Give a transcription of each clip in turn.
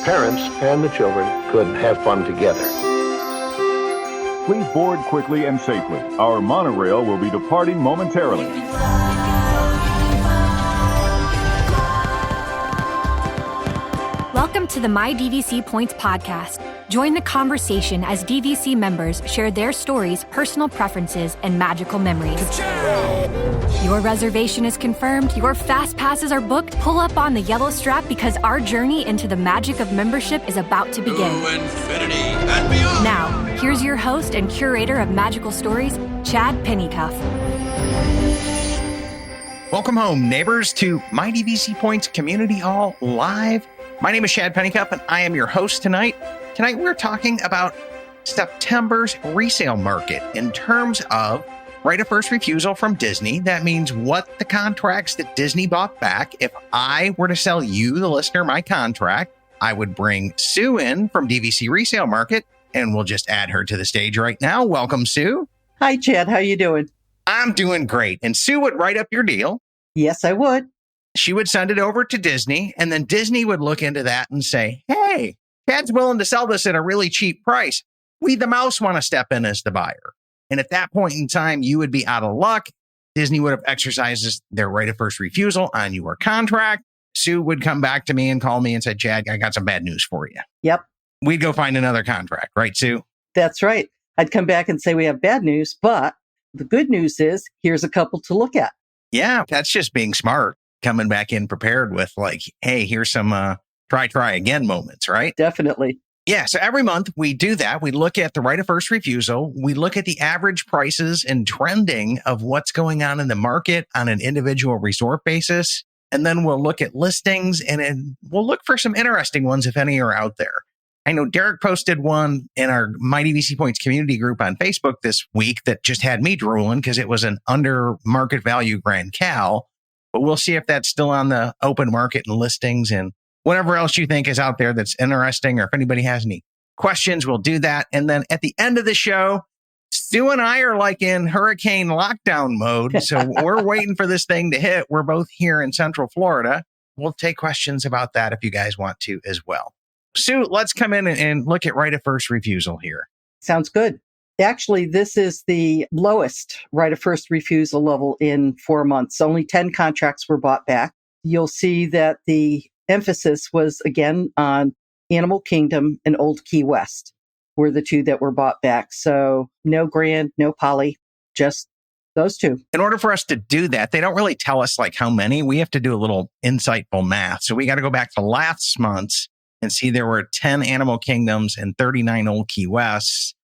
parents and the children could have fun together. Please board quickly and safely. Our monorail will be departing momentarily. Welcome to the My DVC Points podcast. Join the conversation as DVC members share their stories, personal preferences, and magical memories. Your reservation is confirmed. Your fast passes are booked. Pull up on the yellow strap because our journey into the magic of membership is about to begin. To infinity and beyond. Now, here's your host and curator of magical stories, Chad Pennycup. Welcome home, neighbors, to My DVC Points Community Hall Live. My name is Chad Pennycup, and I am your host tonight. Tonight, we're talking about September's resale market in terms of right of first refusal from Disney. That means what the contracts that Disney bought back. If I were to sell you, the listener, my contract, I would bring Sue in from DVC Resale Market, and we'll just add her to the stage right now. Welcome, Sue. Hi, Chad. How you doing? I'm doing great. And Sue would write up your deal. Yes, I would. She would send it over to Disney, and then Disney would look into that and say, hey, Chad's willing to sell this at a really cheap price. We, the mouse, want to step in as the buyer. And at that point in time, you would be out of luck. Disney would have exercised their right of first refusal on your contract. Sue would come back to me and call me and say, Chad, I got some bad news for you. Yep. We'd go find another contract, right, Sue? That's right. I'd come back and say, we have bad news, but the good news is here's a couple to look at. Yeah, that's just being smart. Coming back in prepared with like, hey, here's some try again moments, right? Definitely. Yeah. So every month we do that. We look at the right of first refusal. We look at the average prices and trending of what's going on in the market on an individual resort basis. And then we'll look at listings and we'll look for some interesting ones, if any are out there. I know Derek posted one in our My DVC Points community group on Facebook this week that just had me drooling because it was an under market value Grand Cal. But we'll see if that's still on the open market and listings and whatever else you think is out there that's interesting, or if anybody has any questions, we'll do that. And then at the end of the show, Sue and I are like in hurricane lockdown mode. So we're waiting for this thing to hit. We're both here in Central Florida. We'll take questions about that if you guys want to as well. Sue, let's come in and look at right of first refusal here. Sounds good. Actually, this is the lowest right of first refusal level in 4 months. Only 10 contracts were bought back. You'll see that the emphasis was, again, on Animal Kingdom and Old Key West were the two that were bought back. So no Grand, no Poly, just those two. In order for us to do that, they don't really tell us like how many. We have to do a little insightful math. So we got to go back to last month's and see there were 10 Animal Kingdoms and 39 Old Key Wests.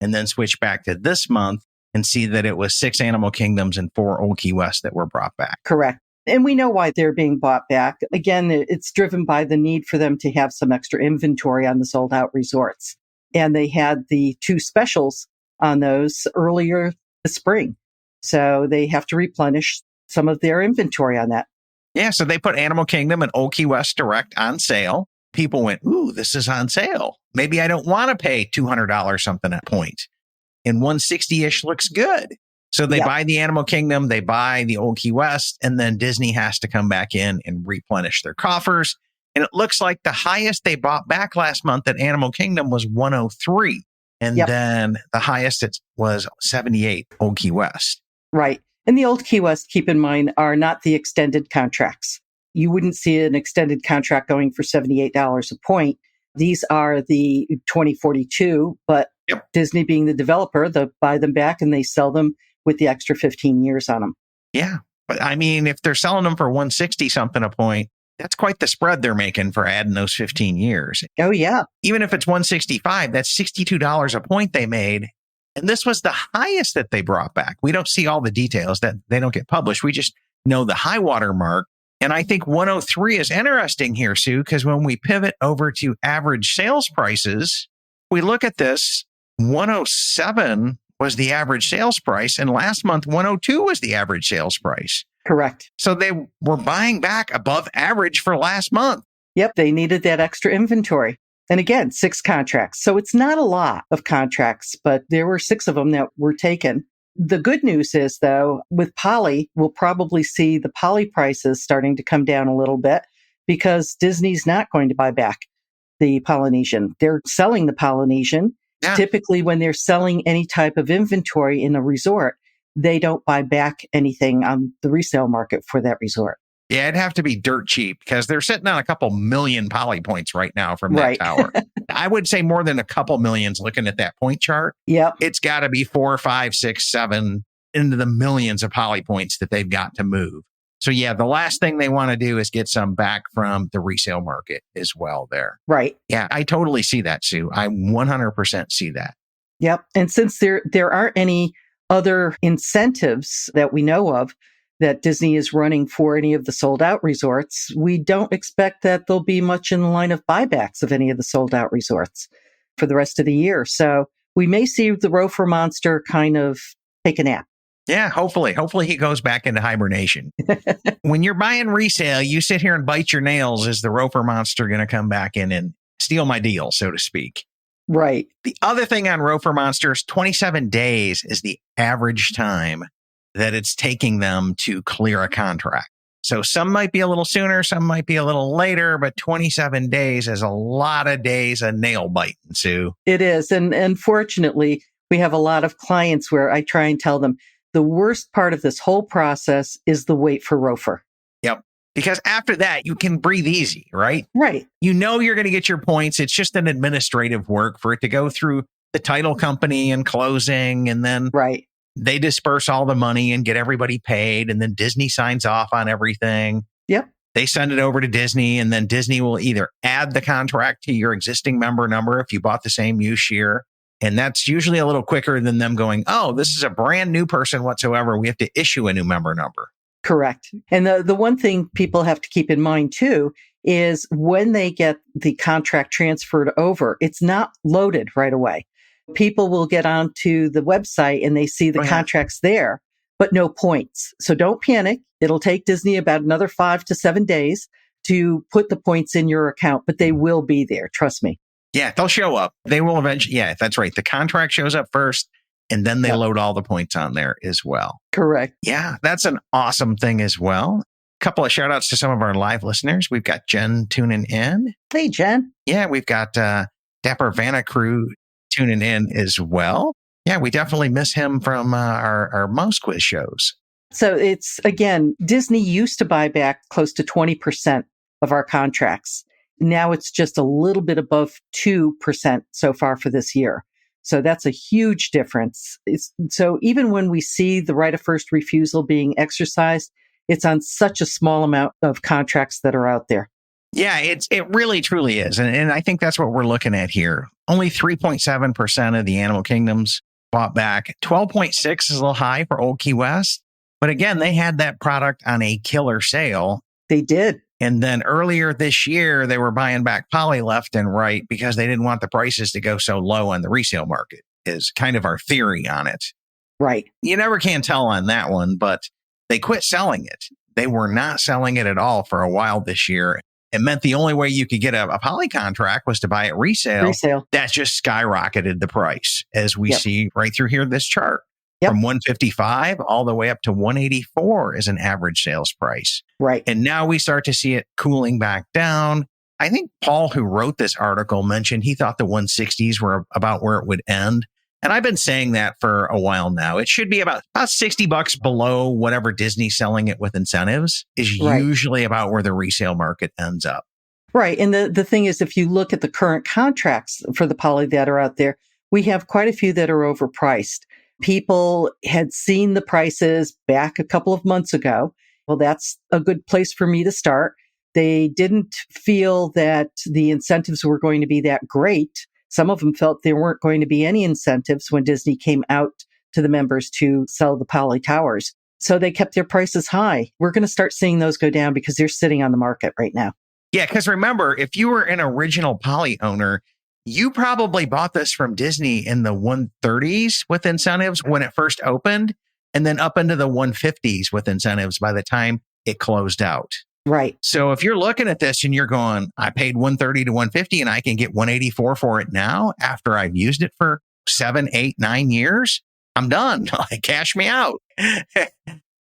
And then switch back to this month and see that it was 6 Animal Kingdoms and 4 Old Key West that were brought back. Correct. And we know why they're being bought back. Again, it's driven by the need for them to have some extra inventory on the sold out resorts. And they had the 2 specials on those earlier this spring. So they have to replenish some of their inventory on that. Yeah, so they put Animal Kingdom and Old Key West Direct on sale. People went, ooh, this is on sale. Maybe I don't want to pay $200 something at point. And 160-ish looks good. So they buy the Animal Kingdom, they buy the Old Key West, and then Disney has to come back in and replenish their coffers. And it looks like the highest they bought back last month at Animal Kingdom was 103. And then the highest it was 78 Old Key West. Right. And the Old Key West, keep in mind, are not the extended contracts. You wouldn't see an extended contract going for $78 a point. These are the 2042, but Disney being the developer, they buy them back and they sell them with the extra 15 years on them. Yeah. But I mean, if they're selling them for 160 something a point, that's quite the spread they're making for adding those 15 years. Oh, yeah. Even if it's 165, that's $62 a point they made. And this was the highest that they brought back. We don't see all the details that they don't get published. We just know the high water mark. And I think 103 is interesting here, Sue, because when we pivot over to average sales prices, we look at this, 107 was the average sales price. And last month, 102 was the average sales price. Correct. So they were buying back above average for last month. Yep. They needed that extra inventory. And again, 6 contracts. So it's not a lot of contracts, but there were 6 of them that were taken. The good news is, though, with poly, we'll probably see the poly prices starting to come down a little bit because Disney's not going to buy back the Polynesian. They're selling the Polynesian. Yeah. Typically, when they're selling any type of inventory in a resort, they don't buy back anything on the resale market for that resort. Yeah, it'd have to be dirt cheap because they're sitting on a couple million poly points right now from that Right. tower. I would say more than a couple millions looking at that point chart. Yep. It's got to be 4, 5, 6, 7 into the millions of poly points that they've got to move. So yeah, the last thing they want to do is get some back from the resale market as well there. Right. Yeah, I totally see that, Sue. I 100% see that. Yep. And since there aren't any other incentives that we know of that Disney is running for any of the sold out resorts, we don't expect that there'll be much in the line of buybacks of any of the sold out resorts for the rest of the year. So we may see the ROFR monster kind of take a nap. Yeah, hopefully he goes back into hibernation. When you're buying resale, you sit here and bite your nails. Is the ROFR monster going to come back in and steal my deal, so to speak? Right. The other thing on ROFR monsters, 27 days is the average time that it's taking them to clear a contract. So some might be a little sooner, some might be a little later, but 27 days is a lot of days of nail biting, Sue. It is. And unfortunately, we have a lot of clients where I try and tell them the worst part of this whole process is the wait for ROFR. Yep. Because after that, you can breathe easy, right? Right. You know you're going to get your points. It's just an administrative work for it to go through the title company and closing, and then Right. they disperse all the money and get everybody paid, and then Disney signs off on everything. Yep. They send it over to Disney, and then Disney will either add the contract to your existing member number if you bought the same use year. And that's usually a little quicker than them going, oh, this is a brand new person whatsoever. We have to issue a new member number. Correct. And the one thing people have to keep in mind too is when they get the contract transferred over, it's not loaded right away. People will get onto the website and they see the contracts there, but no points. So don't panic. It'll take Disney about another 5 to 7 days to put the points in your account, but they will be there. Trust me. Yeah, they'll show up. They will eventually. Yeah, that's right. The contract shows up first, and then they load all the points on there as well. Correct. Yeah, that's an awesome thing as well. A couple of shout outs to some of our live listeners. We've got Jen tuning in. Hey, Jen. Yeah, we've got Dapper Vanna Crew tuning in as well. Yeah, we definitely miss him from our Mouse Quiz shows. So it's, again, Disney used to buy back close to 20% of our contracts. Now it's just a little bit above 2% so far for this year. So that's a huge difference. So even when we see the right of first refusal being exercised, it's on such a small amount of contracts that are out there. Yeah, it really truly is. And I think that's what we're looking at here. Only 3.7% of the animal kingdoms bought back. 12.6 is a little high for Old Key West. But again, they had that product on a killer sale. They did. And then earlier this year, they were buying back poly left and right because they didn't want the prices to go so low on the resale market, is kind of our theory on it. Right. You never can tell on that one, but they quit selling it. They were not selling it at all for a while this year. It meant the only way you could get a poly contract was to buy it resale. That just skyrocketed the price, as we see right through here, this chart. From 155 all the way up to 184 is an average sales price. Right. And now we start to see it cooling back down. I think Paul, who wrote this article, mentioned he thought the 160s were about where it would end. And I've been saying that for a while now. It should be about $60 below whatever Disney's selling it with incentives is usually about where the resale market ends up. Right. And the thing is, if you look at the current contracts for the poly that are out there, we have quite a few that are overpriced. People had seen the prices back a couple of months ago. Well, that's a good place for me to start. They didn't feel that the incentives were going to be that great. Some of them felt there weren't going to be any incentives when Disney came out to the members to sell the poly towers. So they kept their prices high. We're going to start seeing those go down because they're sitting on the market right now. Yeah, because remember, if you were an original poly owner, you probably bought this from Disney in the 130s with incentives when it first opened, and then up into the 150s with incentives by the time it closed out. Right. So if you're looking at this and you're going, I paid 130 to 150 and I can get 184 for it now after I've used it for 7, 8, 9 years, I'm done. Cash me out.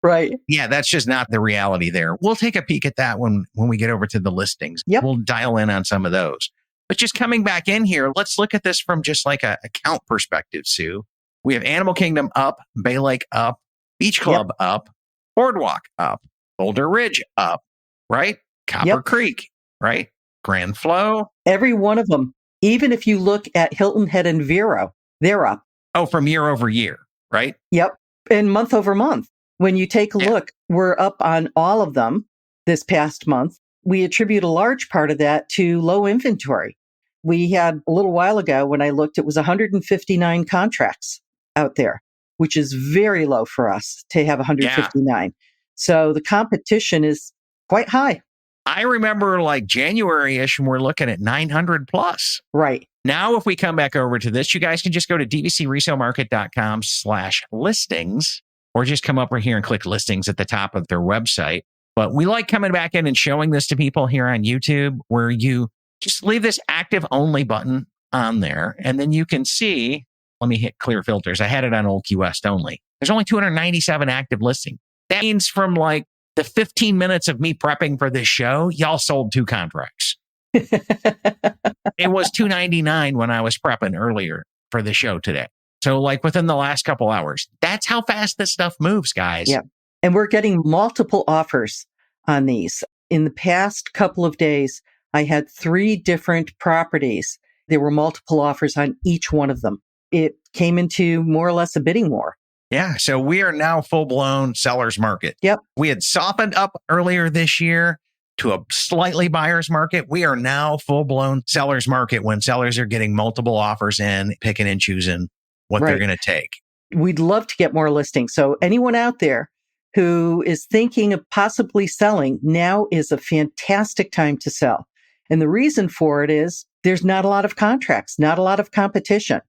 Right. Yeah, that's just not the reality there. We'll take a peek at that when we get over to the listings. Yep. We'll dial in on some of those. But just coming back in here, let's look at this from just like a count perspective, Sue. We have Animal Kingdom up, Bay Lake up, Beach Club up, Boardwalk up, Boulder Ridge up, right? Copper Creek, right? Grand Flow. Every one of them. Even if you look at Hilton Head and Vero, they're up. Oh, from year over year, right? Yep. And month over month. When you take a look, we're up on all of them this past month. We attribute a large part of that to low inventory. We had a little while ago when I looked, it was 159 contracts out there, which is very low for us to have 159. Yeah. So the competition is quite high. I remember like January-ish when we're looking at 900 plus. Right. Now, if we come back over to this, you guys can just go to dvcresalemarket.com/listings or just come up right here and click listings at the top of their website. But we like coming back in and showing this to people here on YouTube where you just leave this active only button on there. And then you can see, let me hit clear filters. I had it on Old Key West only. There's only 297 active listings. That means from like the 15 minutes of me prepping for this show, y'all sold 2 contracts. It was 299 when I was prepping earlier for the show today. So like within the last couple hours, that's how fast this stuff moves, guys. Yeah. And we're getting multiple offers on these. In the past couple of days, I had 3 different properties. There were multiple offers on each one of them. It came into more or less a bidding war. Yeah. So we are now full-blown seller's market. Yep. We had softened up earlier this year to a slightly buyer's market. We are now full-blown seller's market when sellers are getting multiple offers in, picking and choosing what they're going to take. We'd love to get more listings. So anyone out there who is thinking of possibly selling, now is a fantastic time to sell. And the reason for it is there's not a lot of contracts, not a lot of competition.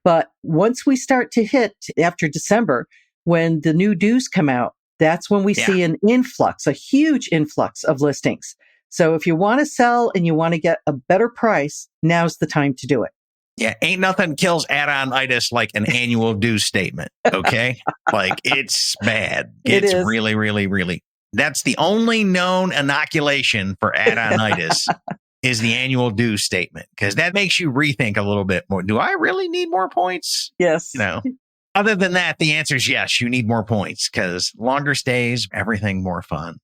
But once we start to hit after December, when the new dues come out, that's when we see an influx, a huge influx of listings. So if you want to sell and you want to get a better price, now's the time to do it. Yeah, ain't nothing kills add-on-itis like an annual dues statement, okay? Like, it's bad. It's really, really, really. That's the only known inoculation for add-on-itis is the annual dues statement, because that makes you rethink a little bit more. Do I really need more points? Yes. You know, other than that, the answer is yes, you need more points because longer stays, everything more fun.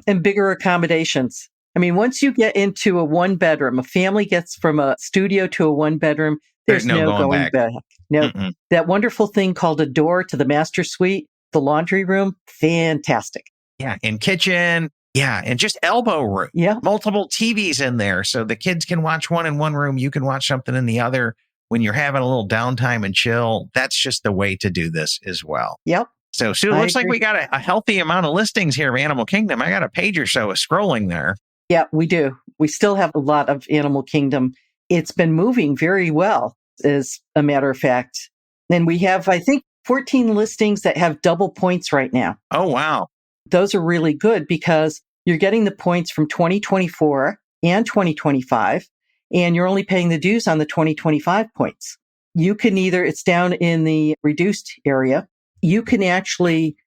And bigger accommodations. I mean, once you get into a 1-bedroom, a family gets from a studio to a 1-bedroom, there's no going back. No, that wonderful thing called a door to the master suite, the laundry room, fantastic. Yeah, and kitchen. Yeah, and just elbow room. Yeah. Multiple TVs in there so the kids can watch one in one room. You can watch something in the other when you're having a little downtime and chill. That's just the way to do this as well. Yep. So, Sue, it looks like we got a healthy amount of listings here of Animal Kingdom. I got a page or so of scrolling there. Yeah, we do. We still have a lot of Animal Kingdom. It's been moving very well, as a matter of fact. And we have, I think, 14 listings that have double points right now. Oh, wow. Those are really good because you're getting the points from 2024 and 2025, and you're only paying the dues on the 2025 points. You can it's down in the reduced area. You can actually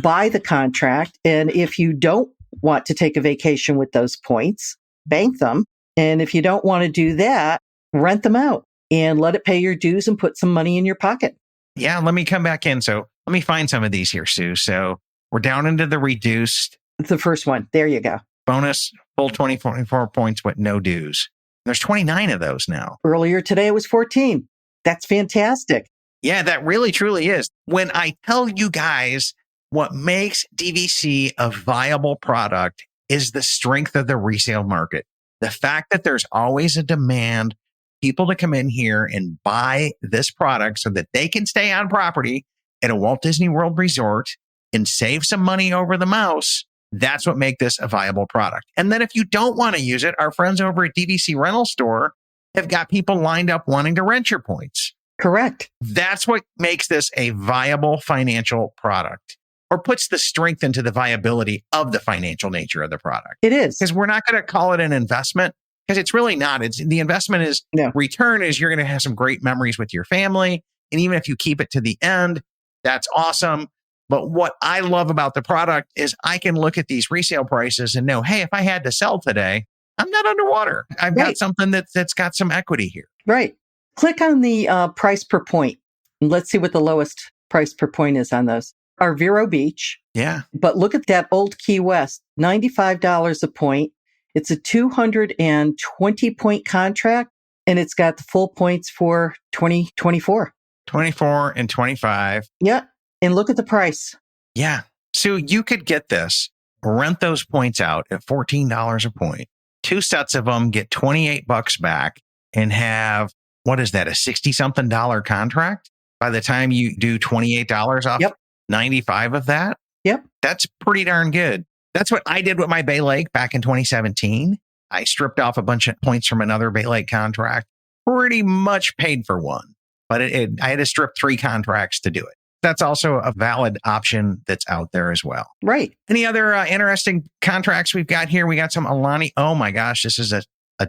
buy the contract. And if you don't want to take a vacation with those points, bank them. And if you don't want to do that, rent them out and let it pay your dues and put some money in your pocket. Yeah, let me come back in. So let me find some of these here, Sue. So we're down into the reduced. The first one. There you go. Bonus, full 24 points with no dues. There's 29 of those now. Earlier today, it was 14. That's fantastic. Yeah, that really, truly is. When I tell you guys what makes DVC a viable product is the strength of the resale market. The fact that there's always a demand, people to come in here and buy this product so that they can stay on property at a Walt Disney World resort and save some money over the mouse. That's what makes this a viable product. And then if you don't want to use it, our friends over at DVC Rental Store have got people lined up wanting to rent your points. Correct. That's what makes this a viable financial product, or puts the strength into the viability of the financial nature of the product. It is. Because we're not going to call it an investment, because it's really not. The investment is return is you're going to have some great memories with your family. And even if you keep it to the end, that's awesome. But what I love about the product is I can look at these resale prices and know, hey, if I had to sell today, I'm not underwater. I've got something that's got some equity here. Right. Click on the price per point. And let's see what the lowest price per point is on those. Our Vero Beach. Yeah. But look at that old Key West, $95 a point. It's a 220 point contract, and it's got the full points for 2024. 24 and 25. Yeah. And look at the price. Yeah. So you could get this, rent those points out at $14 a point. 2 sets of them, get $28 back, and have, what is that, a 60-something dollar contract? By the time you do $28 off 95 of that? Yep. That's pretty darn good. That's what I did with my Bay Lake back in 2017. I stripped off a bunch of points from another Bay Lake contract, pretty much paid for one, but I had to strip 3 contracts to do it. That's also a valid option that's out there as well. Right. Any other interesting contracts we've got here? We got some Alani. Oh my gosh, this is a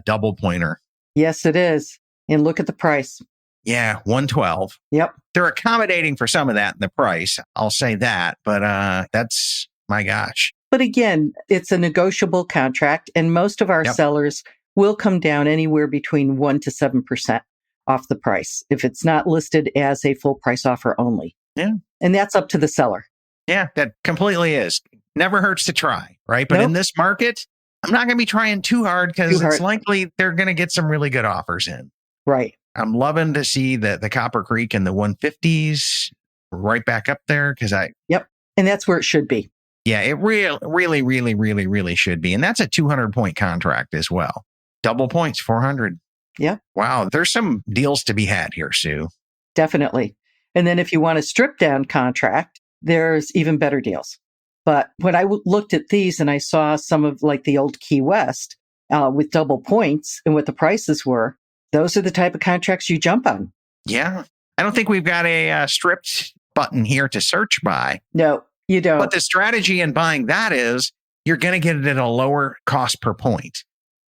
double pointer. Yes, it is. And look at the price. Yeah, 112. Yep. They're accommodating for some of that in the price. I'll say that, but that's, my gosh. But again, it's a negotiable contract, and most of our sellers will come down anywhere between 1% to 7% off the price if it's not listed as a full price offer only. Yeah. And that's up to the seller. Yeah, that completely is. Never hurts to try, right? But in this market, I'm not going to be trying too hard because it's likely they're going to get some really good offers in. Right. I'm loving to see the Copper Creek and the 150s right back up there because Yep. And that's where it should be. Yeah, it really should be. And that's a 200-point contract as well. Double points, 400. Yeah. Wow. There's some deals to be had here, Sue. Definitely. And then if you want a stripped down contract, there's even better deals. But when I looked at these and I saw some of like the old Key West with double points and what the prices were, those are the type of contracts you jump on. Yeah. I don't think we've got a stripped button here to search by. No, you don't. But the strategy in buying that is you're going to get it at a lower cost per point.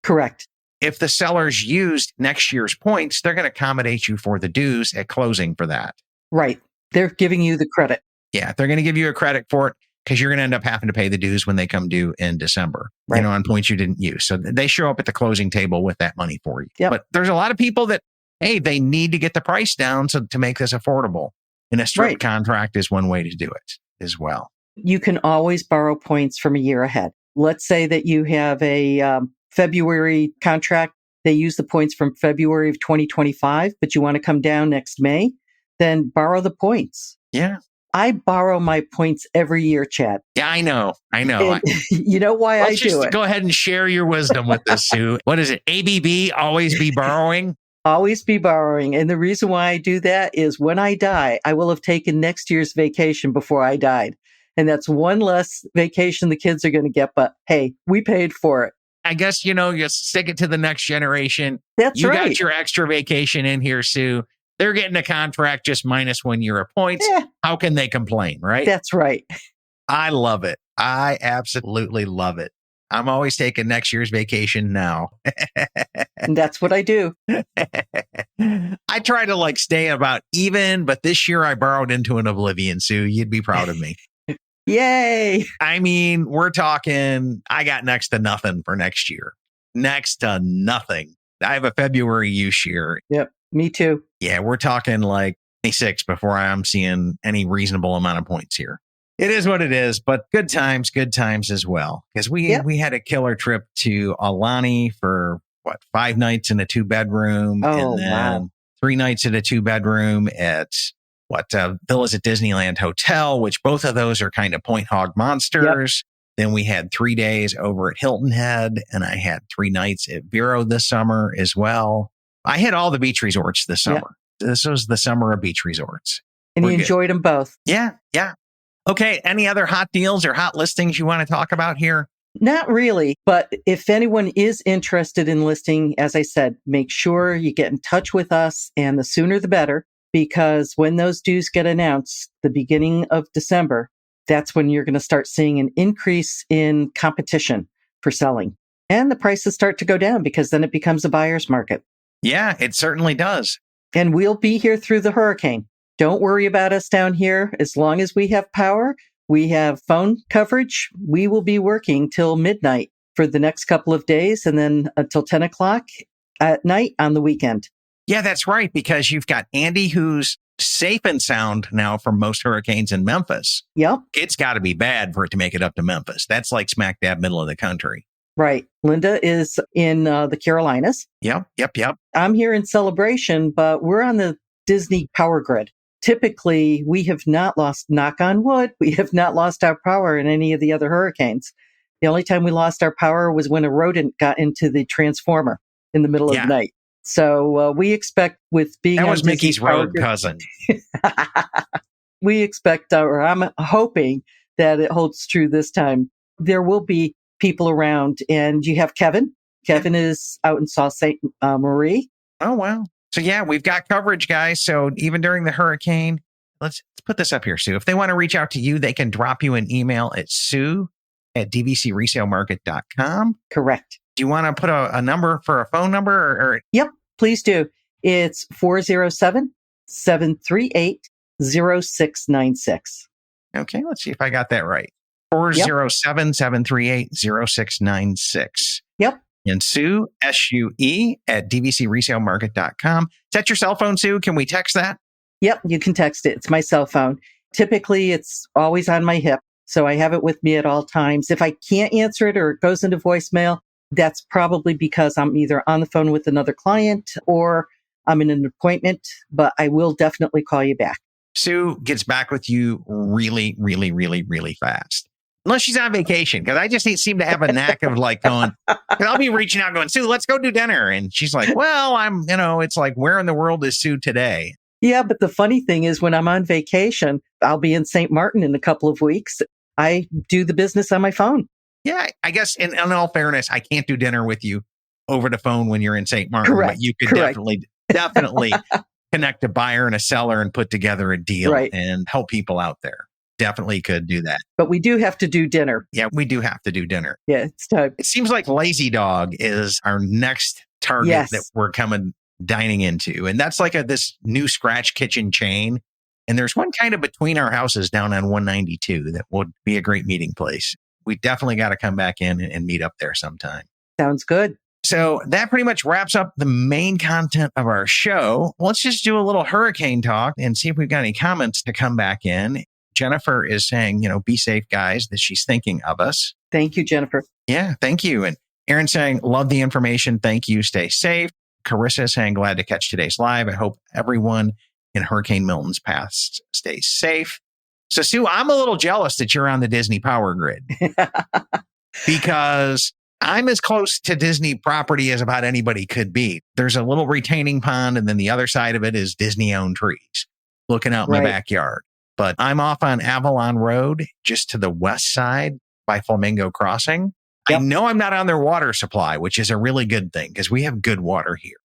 Correct. If the sellers used next year's points, they're going to accommodate you for the dues at closing for that. Right. They're giving you the credit. Yeah. They're going to give you a credit for it because you're going to end up having to pay the dues when they come due in December, on points you didn't use. So they show up at the closing table with that money for you. Yep. But there's a lot of people that, hey, they need to get the price down to make this affordable. And a strip contract is one way to do it as well. You can always borrow points from a year ahead. Let's say that you have a February contract. They use the points from February of 2025, but you want to come down next May, then borrow the points. Yeah. I borrow my points every year, Chad. Yeah, I know. And you know why I do it? Go ahead and share your wisdom with us, Sue. What is it? ABB, always be borrowing? Always be borrowing. And the reason why I do that is when I die, I will have taken next year's vacation before I died. And that's one less vacation the kids are going to get. But hey, we paid for it. I guess, you stick it to the next generation. That's right. You got your extra vacation in here, Sue. They're getting a contract just minus 1 year of points. Yeah. How can they complain, right? That's right. I love it. I absolutely love it. I'm always taking next year's vacation now. And that's what I do. I try to stay about even, but this year I borrowed into an oblivion, Sue. You'd be proud of me. Yay. I mean, we're talking, I got next to nothing for next year. Next to nothing. I have a February use year. Yep. Me too. Yeah, we're talking 26 before I'm seeing any reasonable amount of points here. It is what it is, but good times as well. Because we had a killer trip to Alani for 5 nights in a 2-bedroom. Oh, and then wow. 3 nights in a 2-bedroom at Villas at Disneyland Hotel, which both of those are kind of point hog monsters. Yep. Then we had 3 days over at Hilton Head, and I had 3 nights at Vero this summer as well. I hit all the beach resorts this summer. Yep. This was the summer of beach resorts. And you enjoyed them both. Yeah. Okay. Any other hot deals or hot listings you want to talk about here? Not really. But if anyone is interested in listing, as I said, make sure you get in touch with us, and the sooner the better, because when those dues get announced, the beginning of December, that's when you're going to start seeing an increase in competition for selling. And the prices start to go down because then it becomes a buyer's market. Yeah, it certainly does. And we'll be here through the hurricane. Don't worry about us down here. As long as we have power, we have phone coverage, we will be working till midnight for the next couple of days and then until 10 o'clock at night on the weekend. Yeah, that's right. Because you've got Andy, who's safe and sound now from most hurricanes in Memphis. Yep. It's got to be bad for it to make it up to Memphis. That's like smack dab middle of the country. Right. Linda is in the Carolinas. Yep. I'm here in Celebration, but we're on the Disney power grid. Typically, we have not lost, knock on wood, we have not lost our power in any of the other hurricanes. The only time we lost our power was when a rodent got into the transformer in the middle of the night. So we expect with being that on was Disney Mickey's road cousin. We expect, or I'm hoping that it holds true this time. There will be people around, and you have Kevin. Kevin is out in Sault Ste. Marie. Oh, wow. So yeah, we've got coverage, guys. So even during the hurricane, let's put this up here, Sue. If they want to reach out to you, they can drop you an email at sue@dvcresalemarket.com. Correct. Do you want to put a number for a phone number? Or? Yep, please do. It's 407-738-0696. Okay, let's see if I got that right. 407-738-0696. Yep. And Sue, SUE, at dvcresalemarket.com. Is that your cell phone, Sue? Can we text that? Yep, you can text it. It's my cell phone. Typically, it's always on my hip, so I have it with me at all times. If I can't answer it or it goes into voicemail, that's probably because I'm either on the phone with another client or I'm in an appointment, but I will definitely call you back. Sue gets back with you really, really, really, really fast. Unless she's on vacation, because I just seem to have a knack of like going, I'll be reaching out going, Sue, let's go do dinner. And she's like, well, it's like, where in the world is Sue today? Yeah, but the funny thing is when I'm on vacation, I'll be in St. Martin in a couple of weeks. I do the business on my phone. Yeah, I guess in all fairness, I can't do dinner with you over the phone when you're in St. Martin, Correct. but you could Correct. definitely connect a buyer and a seller and put together a deal and help people out there. Definitely could do that. But we do have to do dinner. Yeah, we do have to do dinner. Yeah, it's time. It seems like Lazy Dog is our next target that we're coming dining into. And that's like this new scratch kitchen chain. And there's one kind of between our houses down on 192 that would be a great meeting place. We definitely got to come back in and meet up there sometime. Sounds good. So that pretty much wraps up the main content of our show. Let's just do a little hurricane talk and see if we've got any comments to come back in. Jennifer is saying, be safe, guys, that she's thinking of us. Thank you, Jennifer. Yeah, thank you. And Aaron saying, love the information. Thank you. Stay safe. Carissa saying, glad to catch today's live. I hope everyone in Hurricane Milton's path stays safe. So, Sue, I'm a little jealous that you're on the Disney power grid because I'm as close to Disney property as about anybody could be. There's a little retaining pond, and then the other side of it is Disney-owned trees looking out in my backyard. But I'm off on Avalon Road, just to the west side by Flamingo Crossing. Yep. I know I'm not on their water supply, which is a really good thing because we have good water here.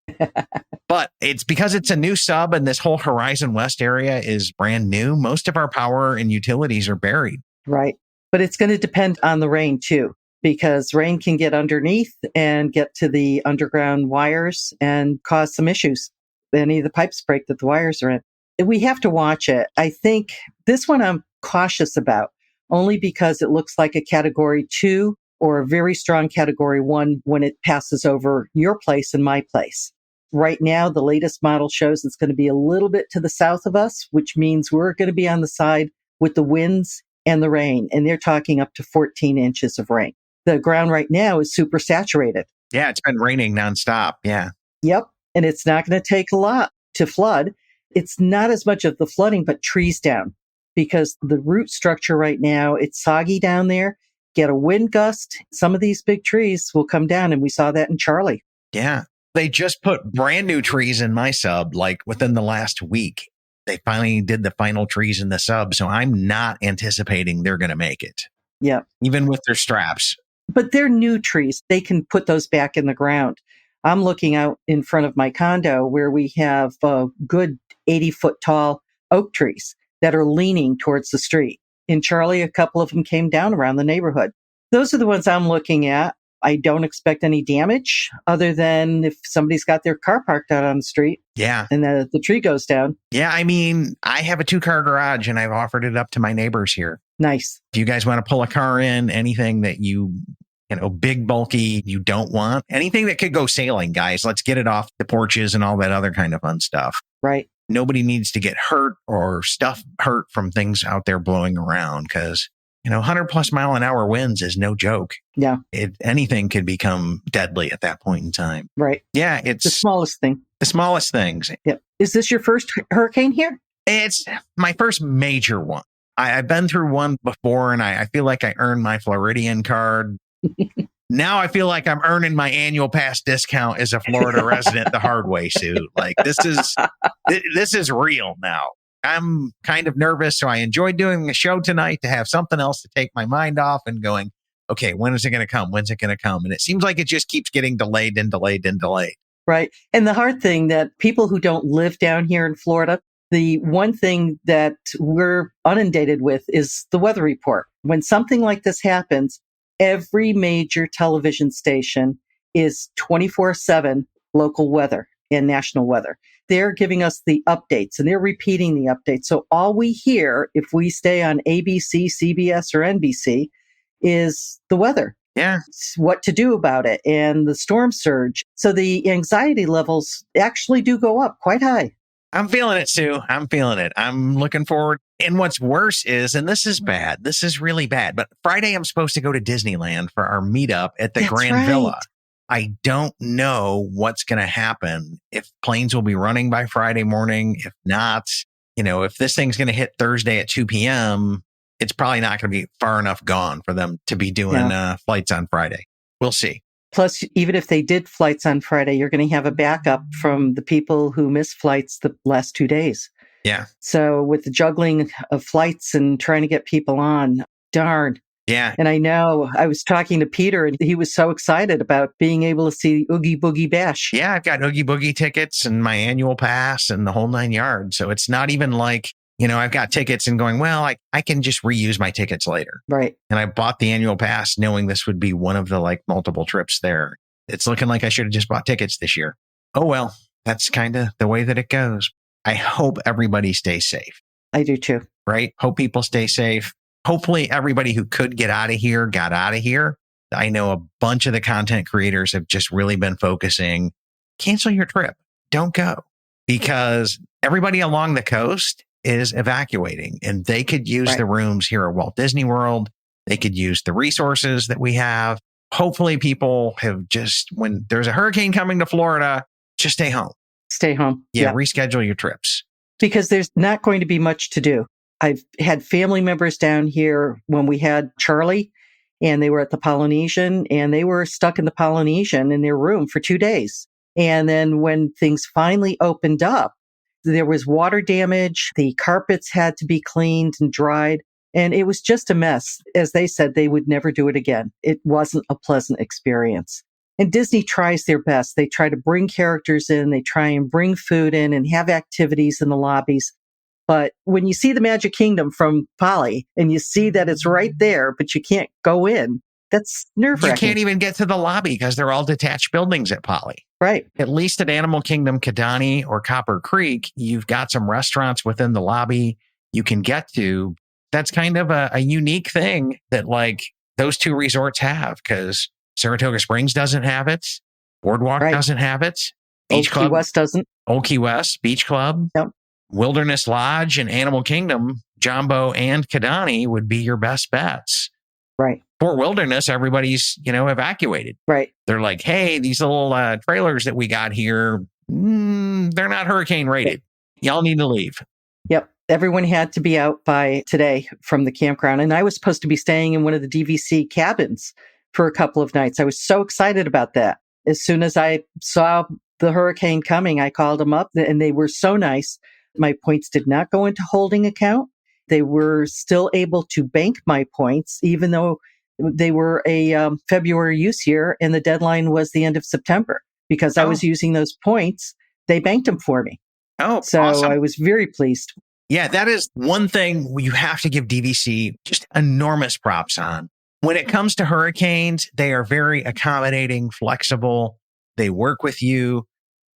But it's because it's a new sub and this whole Horizon West area is brand new. Most of our power and utilities are buried. Right. But it's going to depend on the rain too, because rain can get underneath and get to the underground wires and cause some issues. Any of the pipes break that the wires are in. We have to watch it. I think this one I'm cautious about only because it looks like a category 2 or a very strong category 1 when it passes over your place and my place. Right now, the latest model shows it's going to be a little bit to the south of us, which means we're going to be on the side with the winds and the rain. And they're talking up to 14 inches of rain. The ground right now is super saturated. Yeah, it's been raining nonstop. Yeah. Yep. And it's not going to take a lot to flood. It's not as much of the flooding, but trees down because the root structure right now, it's soggy down there. Get a wind gust. Some of these big trees will come down. And we saw that in Charlie. Yeah. They just put brand new trees in my sub, like within the last week. They finally did the final trees in the sub. So I'm not anticipating they're going to make it. Yeah. Even with their straps. But they're new trees. They can put those back in the ground. I'm looking out in front of my condo where we have good 80-foot tall oak trees that are leaning towards the street. In Charlie, a couple of them came down around the neighborhood. Those are the ones I'm looking at. I don't expect any damage other than if somebody's got their car parked out on the street. Yeah. And the tree goes down. Yeah. I mean, I have a 2-car garage and I've offered it up to my neighbors here. Nice. If you guys want to pull a car in, anything that you big, bulky, you don't want. Anything that could go sailing, guys. Let's get it off the porches and all that other kind of fun stuff. Right. Nobody needs to get hurt or stuff hurt from things out there blowing around because, 100 plus mile an hour winds is no joke. Yeah. Anything could become deadly at that point in time. Right. Yeah. It's the smallest thing. The smallest things. Yep. Is this your first hurricane here? It's my first major one. I've been through one before and I feel like I earned my Floridian card. Now I feel like I'm earning my annual pass discount as a Florida resident the hard way, Sue. Like this is real now. I'm kind of nervous. So I enjoyed doing the show tonight to have something else to take my mind off and going, okay, when is it going to come? When's it going to come? And it seems like it just keeps getting delayed and delayed and delayed. Right. And the hard thing that people who don't live down here in Florida, the one thing that we're inundated with is the weather report. When something like this happens, every major television station is 24/7 local weather and national weather. They're giving us the updates and they're repeating the updates. So all we hear, if we stay on ABC, CBS, or NBC, is the weather. Yeah. What to do about it and the storm surge. So the anxiety levels actually do go up quite high. I'm feeling it, Sue. I'm feeling it. I'm looking forward. And what's worse is, and this is bad, this is really bad, but Friday I'm supposed to go to Disneyland for our meetup at the Grand Villa. I don't know what's going to happen, if planes will be running by Friday morning, if not, if this thing's going to hit Thursday at 2 p.m., it's probably not going to be far enough gone for them to be doing flights on Friday. We'll see. Plus, even if they did flights on Friday, you're going to have a backup from the people who missed flights the last 2 days. Yeah. So with the juggling of flights and trying to get people on, darn. Yeah. And I know I was talking to Peter and he was so excited about being able to see Oogie Boogie Bash. Yeah, I've got Oogie Boogie tickets and my annual pass and the whole 9 yards. So it's not even like, I've got tickets and going, well, I can just reuse my tickets later. Right. And I bought the annual pass knowing this would be one of the multiple trips there. It's looking like I should have just bought tickets this year. Oh, well, that's kind of the way that it goes. I hope everybody stays safe. I do too. Right? Hope people stay safe. Hopefully everybody who could get out of here got out of here. I know a bunch of the content creators have just really been focusing, cancel your trip. Don't go, because everybody along the coast is evacuating and they could use the rooms here at Walt Disney World. They could use the resources that we have. Hopefully people have just, when there's a hurricane coming to Florida, just stay home. Stay home. Yeah. Reschedule your trips. Because there's not going to be much to do. I've had family members down here when we had Charlie and they were at the Polynesian and they were stuck in the Polynesian in their room for 2 days. And then when things finally opened up, there was water damage. The carpets had to be cleaned and dried. And it was just a mess. As they said, they would never do it again. It wasn't a pleasant experience. And Disney tries their best. They try to bring characters in. They try and bring food in and have activities in the lobbies. But when you see the Magic Kingdom from Poly and you see that it's right there, but you can't go in, that's nerve-wracking. You can't even get to the lobby because they're all detached buildings at Poly. Right. At least at Animal Kingdom, Kidani, or Copper Creek, you've got some restaurants within the lobby you can get to. That's kind of a unique thing that those two resorts have, because Saratoga Springs doesn't have it. Boardwalk doesn't have it. Beach Club Key West doesn't. Old Key West, Beach Club. Yep. Wilderness Lodge and Animal Kingdom, Jambo and Kidani would be your best bets. Right. Fort Wilderness, everybody's, evacuated. Right. They're like, hey, these little trailers that we got here, they're not hurricane rated. Y'all need to leave. Yep. Everyone had to be out by today from the campground. And I was supposed to be staying in one of the DVC cabins for a couple of nights. I was so excited about that. As soon as I saw the hurricane coming, I called them up and they were so nice. My points did not go into holding account. They were still able to bank my points, even though they were a February use year and the deadline was the end of September. Because I was using those points, they banked them for me. Oh, so awesome. I was very pleased. Yeah, that is one thing you have to give DVC just enormous props on. When it comes to hurricanes, they are very accommodating, flexible. They work with you.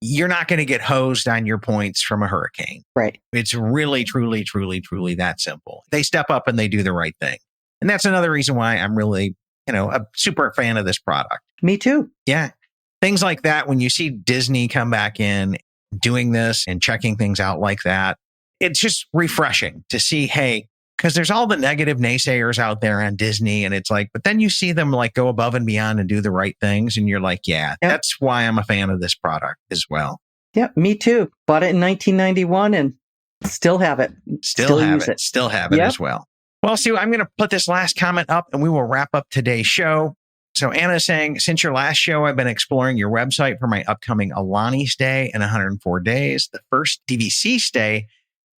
You're not going to get hosed on your points from a hurricane. Right. It's really, truly, truly, truly that simple. They step up and they do the right thing. And that's another reason why I'm really a super fan of this product. Me too. Yeah. Things like that. When you see Disney come back in doing this and checking things out like that, it's just refreshing to see, hey, because there's all the negative naysayers out there on Disney. And it's like, but then you see them like go above and beyond and do the right things. And you're like, yeah, that's why I'm a fan of this product as well. Yeah, me too. Bought it in 1991 and still have it. Still have it as well. Well, Sue, I'm going to put this last comment up and we will wrap up today's show. So Anna's saying, since your last show, I've been exploring your website for my upcoming Alani stay in 104 days. The first DVC stay,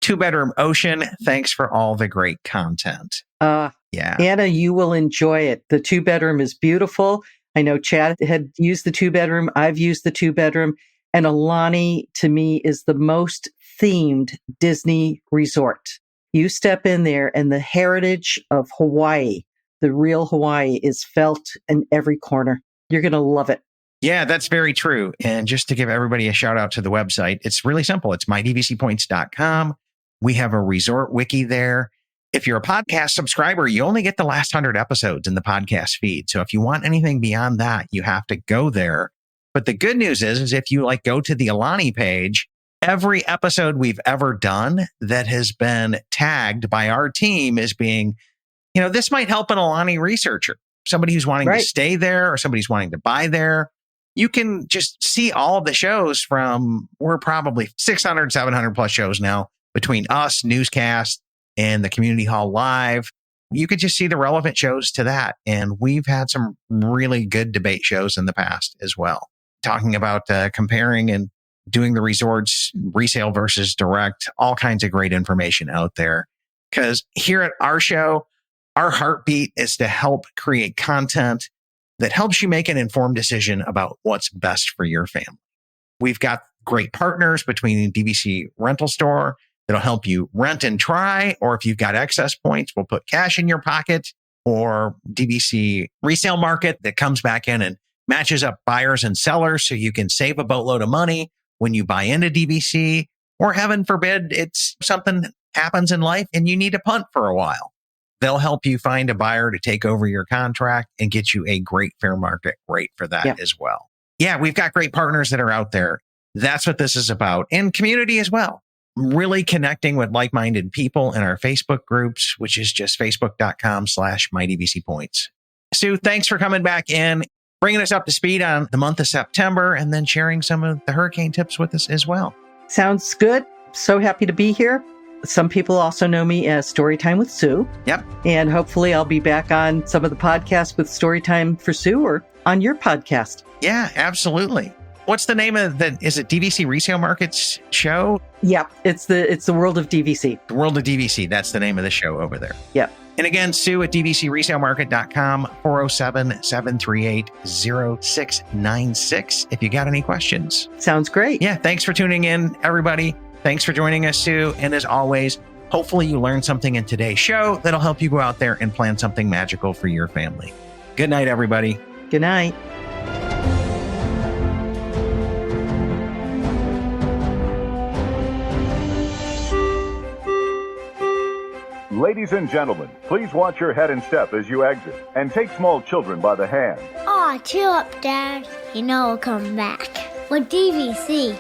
2-bedroom ocean. Thanks for all the great content. Yeah. Anna, you will enjoy it. The 2-bedroom is beautiful. I know Chad had used the 2-bedroom. I've used the 2-bedroom. And Alani, to me, is the most themed Disney resort. You step in there and the heritage of Hawaii, the real Hawaii, is felt in every corner. You're going to love it. Yeah, that's very true. And just to give everybody a shout out to the website, it's really simple. It's mydvcpoints.com. We have a resort wiki there. If you're a podcast subscriber, you only get the last 100 episodes in the podcast feed. So if you want anything beyond that, you have to go there. But the good news is if you go to the Alani page, every episode we've ever done that has been tagged by our team as being, this might help an Alani researcher, somebody who's wanting to stay there or somebody who's wanting to buy there. You can just see all of the shows we're probably 600, 700 plus shows now between us, newscast, and the Community Hall Live. You could just see the relevant shows to that. And we've had some really good debate shows in the past as well, talking about comparing and doing the resorts, resale versus direct, all kinds of great information out there. Because here at our show, our heartbeat is to help create content that helps you make an informed decision about what's best for your family. We've got great partners between DVC Rental Store that'll help you rent and try, or if you've got excess points, we'll put cash in your pocket, or DVC Resale Market that comes back in and matches up buyers and sellers so you can save a boatload of money when you buy into DVC, or heaven forbid, it's something happens in life and you need to punt for a while. They'll help you find a buyer to take over your contract and get you a great fair market rate for that as well. Yeah, we've got great partners that are out there. That's what this is about. And community as well. Really connecting with like-minded people in our Facebook groups, which is just facebook.com/mydvcpoints. Sue, thanks for coming back in, bringing us up to speed on the month of September, and then sharing some of the hurricane tips with us as well. Sounds good. So happy to be here. Some people also know me as Storytime with Sue. Yep. And hopefully I'll be back on some of the podcasts with Storytime for Sue or on your podcast. Yeah, absolutely. What's the name of is it DVC Resale Market's show? Yeah, it's the World of DVC. The World of DVC. That's the name of the show over there. Yep. And again, Sue at dvcresalemarket.com, 407-738-0696 if you got any questions. Sounds great. Yeah, thanks for tuning in, everybody. Thanks for joining us, Sue. And as always, hopefully you learned something in today's show that'll help you go out there and plan something magical for your family. Good night, everybody. Good night. Ladies and gentlemen, please watch your head and step as you exit, and take small children by the hand. Aw, chill up, Dad. You know I'll come back. With DVC.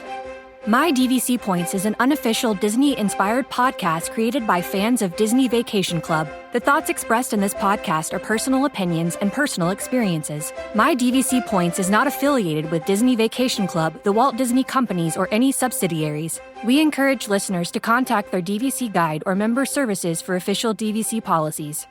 My DVC Points is an unofficial Disney-inspired podcast created by fans of Disney Vacation Club. The thoughts expressed in this podcast are personal opinions and personal experiences. My DVC Points is not affiliated with Disney Vacation Club, the Walt Disney Companies, or any subsidiaries. We encourage listeners to contact their DVC guide or member services for official DVC policies.